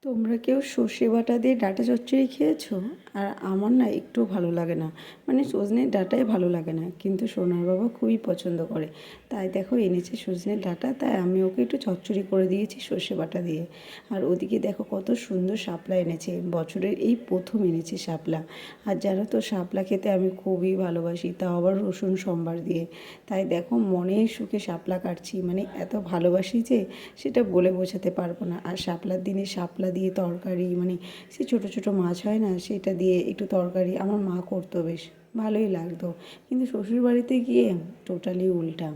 তোমরা কেউ সর্ষে বাটা দিয়ে ডাঁটা চচ্চড়ি খেয়েছো? আর আমার না একটুও ভালো লাগে না, মানে সজনের ডাঁটাই ভালো লাগে না, কিন্তু সোনার বাবা খুবই পছন্দ করে। তাই দেখো এনেছে সজনের ডাঁটা, তাই আমি ওকে একটু চচ্চড়ি করে দিয়েছি সর্ষে বাটা দিয়ে। আর ওদিকে দেখো কত সুন্দর শাপলা এনেছে, বছরের এই প্রথম এনেছে শাপলা। আর জানো তো শাপলা খেতে আমি খুবই ভালোবাসি, তাও আবার রসুন সম্বার দিয়ে। তাই দেখো মনের সুখে শাপলা কাটছি, মানে এত ভালোবাসি যে সেটা বলে বোঝাতে পারবো না। আর শাপলার দিনে শাপলা দিয়ে তরকারি, মানে সে ছোটো ছোটো মাছ হয় না, সেটা দিয়ে একটু তরকারি আমার মা করতো, বেশ ভালোই লাগতো। কিন্তু শ্বশুর বাড়িতে গিয়ে টোটালি উল্টা,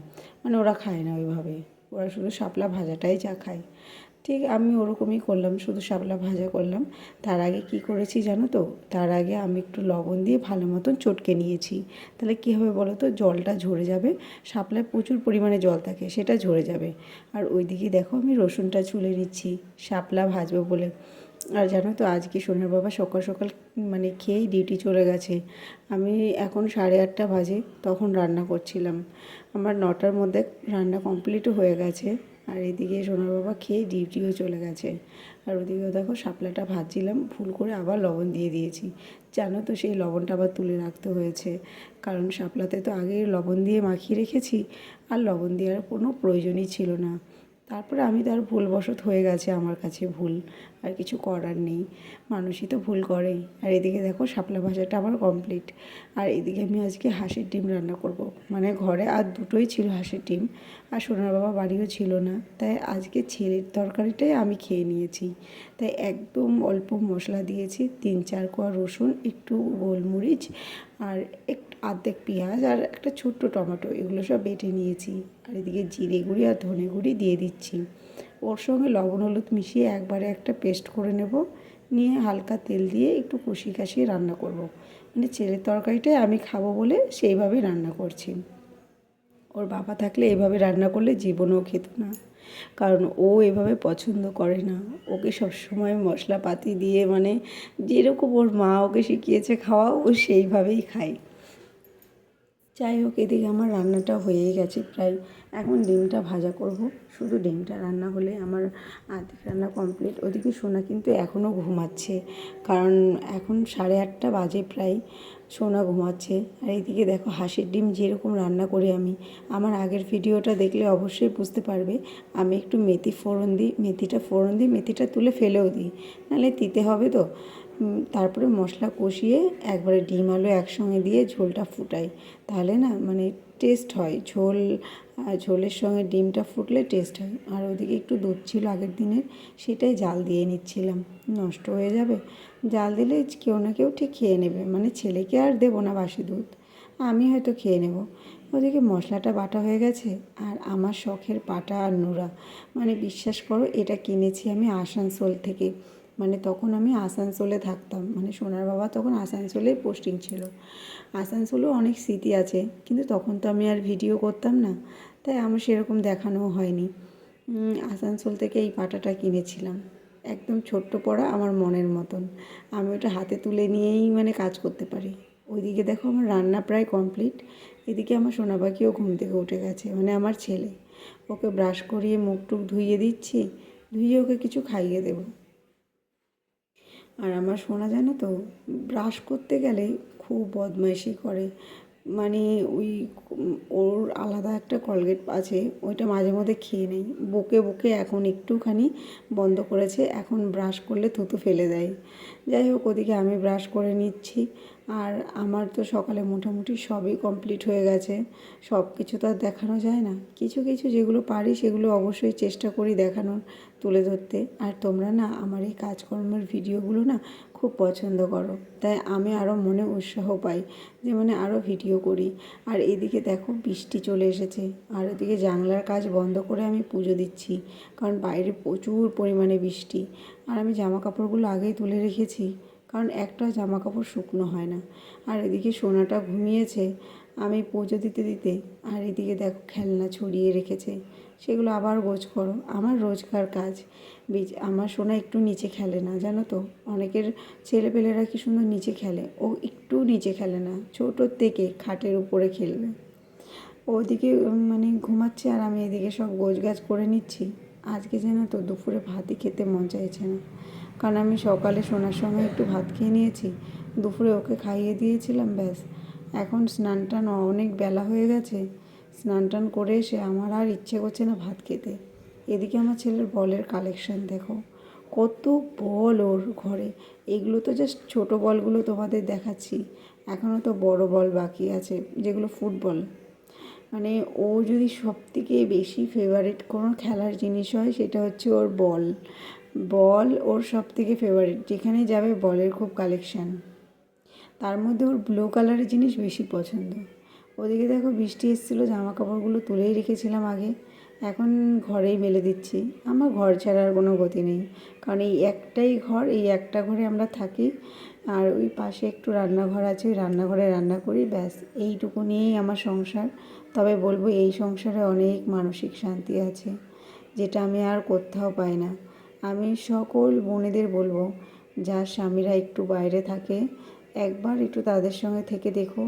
মানে ওরা খায় না ওইভাবে, ওরা শুধু শাপলা ভাজাটাই যা খায়। ঠিক আমি ওরকমই করলাম, শুধু শাপলা ভাজা করলাম। তার আগে কি করেছি জানো তো? তার আগে আমি একটু লবণ দিয়ে ভালো মতন চটকে নিয়েছি। তাহলে কী হবে বলো তো, জলটা ঝরে যাবে, শাপলায় প্রচুর পরিমাণে জল থাকে, সেটা ঝরে যাবে। আর ওইদিকে দেখো আমি রসুনটা ছুলে নিচ্ছি শাপলা ভাজবো বলে। আর জানো তো আজকে সোনার বাবা সকাল সকাল মানে খেয়েই ডিউটি চলে গেছে। আমি এখন 8:30 বাজে, তখন রান্না করছিলাম। আমার 9টার মধ্যে রান্না কমপ্লিটও হয়ে গেছে। আর এদিকে সোনার বাবা খেয়ে ডিউটিও চলে গেছে। আর ওদিকেও দেখো শাপলাটা ভাজছিলাম, ভুল করে আবার লবণ দিয়ে দিয়েছি। জানো তো সেই লবণটা আবার তুলে রাখতে হয়েছে, কারণ শাপলাতে তো আগে লবণ দিয়ে মাখিয়ে রেখেছি, আর লবণ দেওয়ার কোনো প্রয়োজনই ছিল না। তারপরে আমি তার ভুলবশত হয়ে গেছে, আমার কাছে ভুল, আর কিছু করার নেই, মানুষই তো ভুল করেই। আর এদিকে দেখো শাপলা ভাজাটা আমার কমপ্লিট। আর এদিকে আমি আজকে হাঁসের ডিম রান্না করব, মানে ঘরে আর দুটোই ছিল হাঁসের ডিম, আর সোনার বাবা বাড়িও ছিল না, তাই আজকে ছেলের তরকারিটাই আমি খেয়ে নিয়েছি। তাই একদম অল্প মশলা দিয়েছি, 3-4 কোয়া রসুন, একটু গোলমরিচ, আর একটু অর্ধেক পেঁয়াজ, আর একটা ছোট্ট টমেটো, এগুলো সব বেটে নিয়েছি। আর এদিকে জিরে গুঁড়ি আর ধনে গুঁড়ি দিয়ে দিচ্ছি। ওর সঙ্গে লবণ হলুদ মিশিয়ে একবারে একটা পেস্ট করে নেব, নিয়ে হালকা তেল দিয়ে একটু কষিয়ে রান্না করব। মানে ছেলের তরকারিটাই আমি খাবো বলে সেইভাবেই রান্না করছি। ওর বাবা থাকলে এভাবে রান্না করলে জীবনেও খেত না, কারণ ও এভাবে পছন্দ করে না। ওকে সবসময় মশলাপাতি দিয়ে, মানে যেরকম ওর মা ওকে শিখিয়েছে খাওয়া, ও সেইভাবেই খায়। যাই হোক, এদিকে আমার রান্নাটা হয়েই গেছে প্রায়। এখন ডিমটা ভাজা করব, শুধু ডিমটা রান্না হলে আমার আর্ধেক রান্না কমপ্লিট। ওদিকে সোনা কিন্তু এখনও ঘুমাচ্ছে, কারণ এখন 8:30 বাজে প্রায়, সোনা ঘুমাচ্ছে। আর এইদিকে দেখো হাঁসের ডিম যেরকম রান্না করি আমি, আমার আগের ভিডিওটা দেখলে অবশ্যই বুঝতে পারবে। আমি একটু মেথি ফোড়ন দিই, মেথিটা তুলে ফেলেও দিই, নাহলে দিতে হবে তো। তারপরে মশলা কষিয়ে একবারে ডিম আলু একসঙ্গে দিয়ে ঝোলটা ফুটাই, তাহলে না মানে টেস্ট হয় ঝোল। ঝোলের সঙ্গে ডিমটা ফুটলে টেস্ট হয়। আর ওদিকে একটু দুধ ছিল আগের দিনের, সেটাই জাল দিয়ে নিচ্ছিলাম, নষ্ট হয়ে যাবে, জাল দিলে কেউ না কেউ ঠিক খেয়ে নেবে, মানে ছেলেকে আর দেবো না বাসি দুধ, আমি হয়তো খেয়ে নেব। ওদিকে মশলাটা বাটা হয়ে গেছে। আর আমার শখের পাটা আর নোড়া, মানে বিশ্বাস করো এটা কিনেছি আমি আসানসোল থেকে। মানে তখন আমি আসানসোলে থাকতাম, মানে সোনার বাবা তখন আসানসোলেই পোস্টিং ছিল। আসানসোলেও অনেক স্মৃতি আছে, কিন্তু তখন তো আমি আর ভিডিও করতাম না, তাই আমার সেরকম দেখানোও হয়নি। আসানসোল থেকে এই পাটাটা কিনেছিলাম, একদম ছোট্ট পড়া, আমার মনের মতন। আমি ওটা হাতে তুলে নিয়েই মানে কাজ করতে পারি। ওইদিকে দেখো আমার রান্না প্রায় কমপ্লিট। এদিকে আমার সোনা পাখিও ঘুম থেকে উঠে গেছে, মানে আমার ছেলে। ওকে ব্রাশ করিয়ে মুখ টুক ধুইয়ে দিচ্ছি, ধুইয়ে ওকে কিছু খাইয়ে দেবো। আর আমার সোনা জানো তো, ব্রাশ করতে গেলে খুব বদমাইশি করে, মানে ওই ওর আলাদা একটা কলগেট আছে, ওইটা মাঝে মধ্যে খেয়ে নেই, বকে বকে এখন একটুখানি বন্ধ করেছে, এখন ব্রাশ করলে থুতু ফেলে দেয়। যাই হোক, ওদিকে আমি ব্রাশ করে নিচ্ছি। আর আমার তো সকালে মোটামুটি সবই কমপ্লিট হয়ে গেছে। সব কিছু তো আর দেখানো যায় না, কিছু কিছু যেগুলো পারি সেগুলো অবশ্যই চেষ্টা করি দেখানোর, তুলে ধরতে। আর তোমরা না আমার এই কাজকর্মের ভিডিওগুলো না খুব পছন্দ করো, তাই আমি আরও মনে উৎসাহ পাই যে মানে আরও ভিডিও করি। আর এদিকে দেখো বৃষ্টি চলে এসেছে, আর ওদিকে জানলার কাজ বন্ধ করে আমি পুজো দিচ্ছি, কারণ বাইরে প্রচুর পরিমাণে বৃষ্টি। আর আমি জামা কাপড়গুলো আগেই তুলে রেখেছি, কারণ একটা জামা কাপড় শুকনো হয় না। আর এদিকে সোনাটা ঘুমিয়েছে, আমি পুজো দিতে দিতে। আর এদিকে দেখো খেলনা ছড়িয়ে রেখেছে, সেগুলো আবার গোছ করো, আমার রোজকার কাজ। আমার সোনা একটু নিচে খেলে না জানো তো, অনেকের ছেলেপেলেরা কি সুন্দর নিচে খেলে, ও একটু নিচে খেলে না, ছোটোর থেকে খাটের উপরে খেলবে। ওদিকে মানে ঘুমাচ্ছে, আর আমি এদিকে সব গোছগাছ করে নিচ্ছি। আজকে যেন তো দুপুরে ভাতই খেতে মন চাইছে না। কারণ আমি সকালে সোনার সঙ্গে একটু ভাত খেয়ে নিয়েছি, দুপুরে ওকে খাইয়ে দিয়েছিলাম, ব্যাস। এখন স্নান টান অনেক বেলা হয়ে গেছে, স্নান টান করে এসে আমার আর ইচ্ছে করছে না ভাত খেতে। এদিকে আমার ছেলের বলের কালেকশন দেখো, কত বল ওর ঘরে। এগুলো তো জাস্ট ছোটো বলগুলো তোমাদের দেখাচ্ছি, এখনও তো বড় বল বাকি আছে, যেগুলো ফুটবল। মানে ও যদি সবথেকে বেশি ফেভারিট কোনো খেলার জিনিস হয় সেটা হচ্ছে ওর বল। বল ওর সবথেকে ফেভারিট, যেখানে যাবে বলের খুব কালেকশান। তার মধ্যে ওর ব্লু কালারের জিনিস বেশি পছন্দ। ওদিকে দেখো বৃষ্টি এসেছিলো, জামা কাপড়গুলো তুলেই রেখেছিলাম আগে, এখন ঘরেই মেলে দিচ্ছি। আমার ঘর ছাড়ার কোনো গতি নেই, কারণ এই একটাই ঘর, এই একটা ঘরে আমরা থাকি। আর ওই পাশে একটু রান্নাঘর আছে, ওই রান্নাঘরে রান্না করি, ব্যাস। এইটুকু নিয়েই আমার সংসার। তবে বলবো এই সংসারে অনেক মানসিক শান্তি আছে, যেটা আমি আর কোথাও পাই না। আমি সকল বোনেদের বলবো, যার স্বামীরা একটু বাইরে থাকে, একবার একটু তাদের সঙ্গে থেকে দেখো।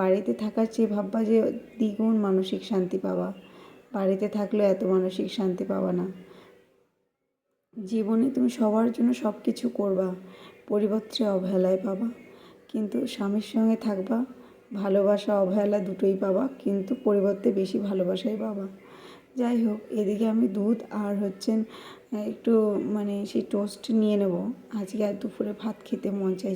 বাড়িতে থাকার চেয়ে ভাববা যে দ্বিগুণ মানসিক শান্তি পাবা। বাড়িতে থাকলেও এত মানসিক শান্তি পাবা না। জীবনে তুমি সবার জন্য সব কিছু করবা, পরিবর্তে অবহেলায় পাবা। কিন্তু স্বামীর সঙ্গে থাকবা, ভালোবাসা অবহেলা দুটোই পাবা, কিন্তু পরিবর্তে বেশি ভালোবাসাই পাবা। যাই হোক, এদিকে আমি দুধ আর একটু মানে সেই টোস্ট নিয়ে নেব। আজকে আর দুপুরে ভাত খেতে মন চাই।